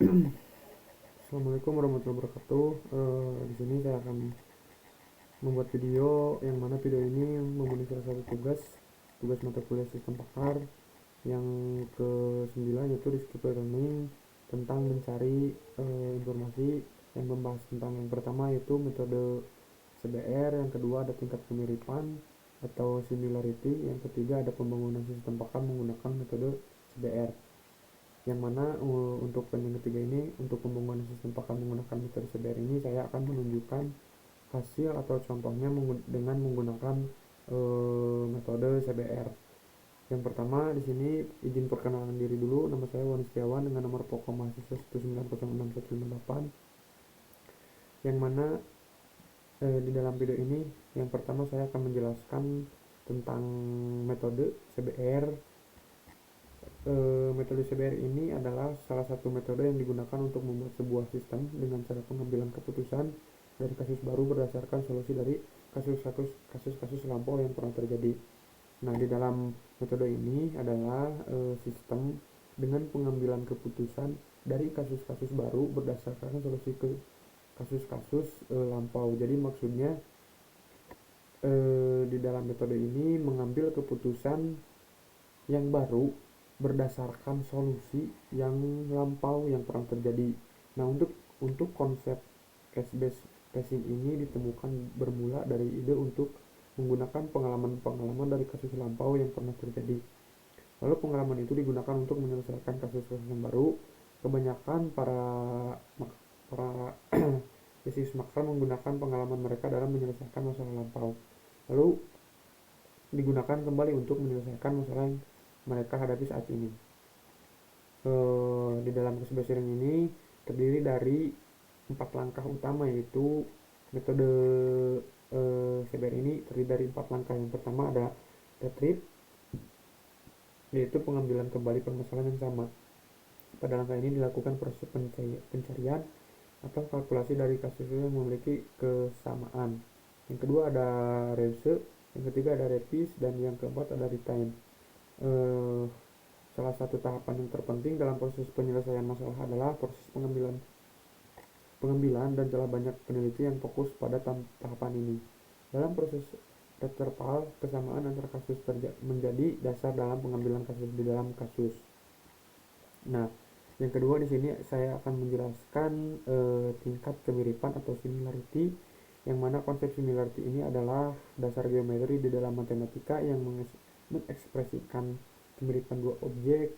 Assalamualaikum warahmatullahi wabarakatuh. Di sini saya akan membuat video yang mana video ini memenuhi salah satu tugas mata kuliah sistem pakar yang ke-9, yaitu descriptive learning, tentang mencari informasi yang membahas tentang yang pertama yaitu metode CBR, yang kedua ada tingkat kemiripan atau similarity, yang ketiga ada pembangunan sistem pakar menggunakan metode CBR. Yang mana untuk yang ketiga ini, untuk pembangunan sistem pakar menggunakan metode CBR ini, saya akan menunjukkan hasil atau contohnya dengan menggunakan metode CBR. Yang pertama di sini izin perkenalan diri dulu. Nama saya Wani Setiawan dengan nomor pokok mahasiswa 1906158. Yang mana di dalam video ini yang pertama saya akan menjelaskan tentang metode CBR. Metode CBR ini adalah salah satu metode yang digunakan untuk membuat sebuah sistem dengan cara pengambilan keputusan dari kasus baru berdasarkan solusi dari kasus-kasus lampau yang pernah terjadi. Nah, di dalam metode ini adalah sistem dengan pengambilan keputusan dari kasus-kasus baru berdasarkan solusi ke kasus-kasus lampau. Jadi maksudnya di dalam metode ini mengambil keputusan yang baru berdasarkan solusi yang lampau yang pernah terjadi. Nah, untuk konsep case based casing ini ditemukan bermula dari ide untuk menggunakan pengalaman-pengalaman dari kasus lampau yang pernah terjadi. Lalu pengalaman itu digunakan untuk menyelesaikan kasus-kasus yang baru. Kebanyakan para pesimis makar menggunakan pengalaman mereka dalam menyelesaikan masalah lampau. Lalu digunakan kembali untuk menyelesaikan masalah yang mereka hadapi saat ini. Di dalam case sharing ini terdiri dari 4 langkah utama, yaitu metode CBR ini terdiri dari 4 langkah. Yang pertama ada retrieve, yaitu pengambilan kembali permasalahan yang sama. Pada langkah ini dilakukan proses pencarian atau kalkulasi dari kasus yang memiliki kesamaan. Yang kedua ada reverse, yang ketiga ada revise, dan yang keempat ada retain. Salah satu tahapan yang terpenting dalam proses penyelesaian masalah adalah proses pengambilan dan telah banyak peneliti yang fokus pada tahapan ini. Dalam proses retrieval, kesamaan antara kasus menjadi dasar dalam pengambilan kasus di dalam kasus. Nah, yang kedua di sini saya akan menjelaskan tingkat kemiripan atau similarity, yang mana konsep similarity ini adalah dasar geometri di dalam matematika yang mengekspresikan kemiripan dua objek.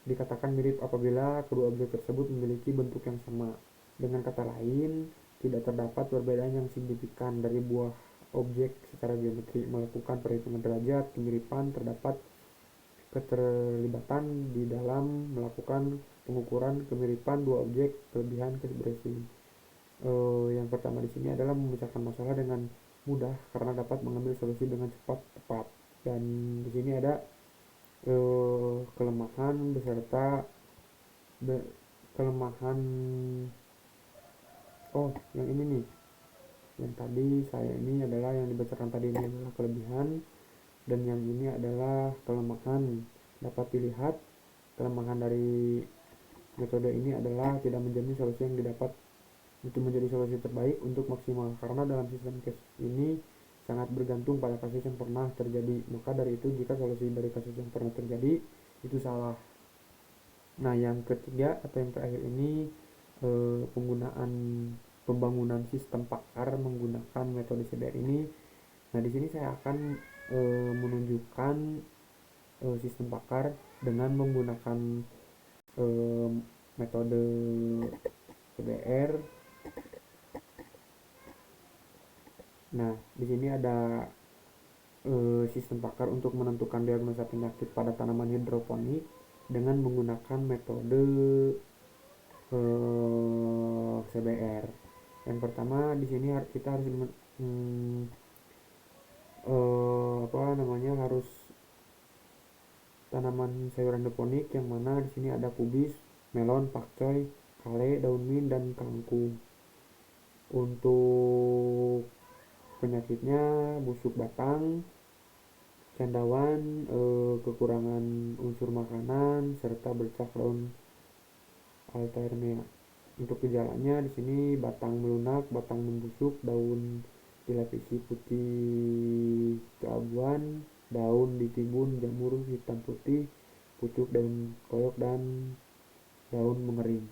Dikatakan mirip apabila kedua objek tersebut memiliki bentuk yang sama. Dengan kata lain, tidak terdapat perbedaan yang signifikan dari buah objek secara geometri. Melakukan perhitungan derajat kemiripan, terdapat keterlibatan di dalam melakukan pengukuran kemiripan dua objek. Kelebihan case bracing yang pertama di sini adalah memecahkan masalah dengan mudah karena dapat mengambil solusi dengan cepat tepat. Dan di sini ada kelemahan beserta kelemahan. Yang ini nih, yang tadi saya ini adalah yang dibacakan tadi ini adalah kelebihan, dan yang ini adalah kelemahan. Dapat dilihat kelemahan dari metode ini adalah tidak menjamin solusi yang didapat itu menjadi solusi terbaik untuk maksimal, karena dalam sistem case ini sangat bergantung pada kasus yang pernah terjadi. Maka dari itu, jika solusi dari kasus yang pernah terjadi itu salah. Nah, yang ketiga atau yang terakhir ini penggunaan pembangunan sistem pakar menggunakan metode CBR ini. Nah, di sini saya akan menunjukkan sistem pakar dengan menggunakan metode CBR. Nah, di sini ada sistem pakar untuk menentukan diagnosa penyakit pada tanaman hidroponik dengan menggunakan metode CBR. Yang pertama di sini kita harus harus tanaman sayuran hidroponik, yang mana di sini ada kubis, melon, pakcoy, kale, daun mint, dan kangkung. Untuk penyakitnya busuk batang, candawan, kekurangan unsur makanan, serta bercak daun Alternaria. Untuk gejalanya di sini batang melunak, batang membusuk, daun dilapisi putih keabuan, daun ditimbun jamur hitam putih, pucuk daun koyok, dan daun mengering.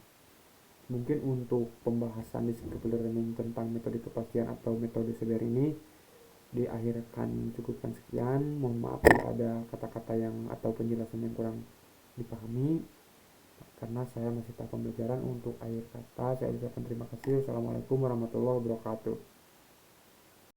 Mungkin untuk pembahasan di Discovery Learning tentang metode kepastian atau metode CBR ini diakhirkan, cukupkan sekian. Mohon maaf bila ada kata-kata yang atau penjelasan yang kurang dipahami, karena saya masih tahap pembelajaran. Untuk akhir kata saya ucapkan terima kasih. Wassalamualaikum warahmatullahi wabarakatuh.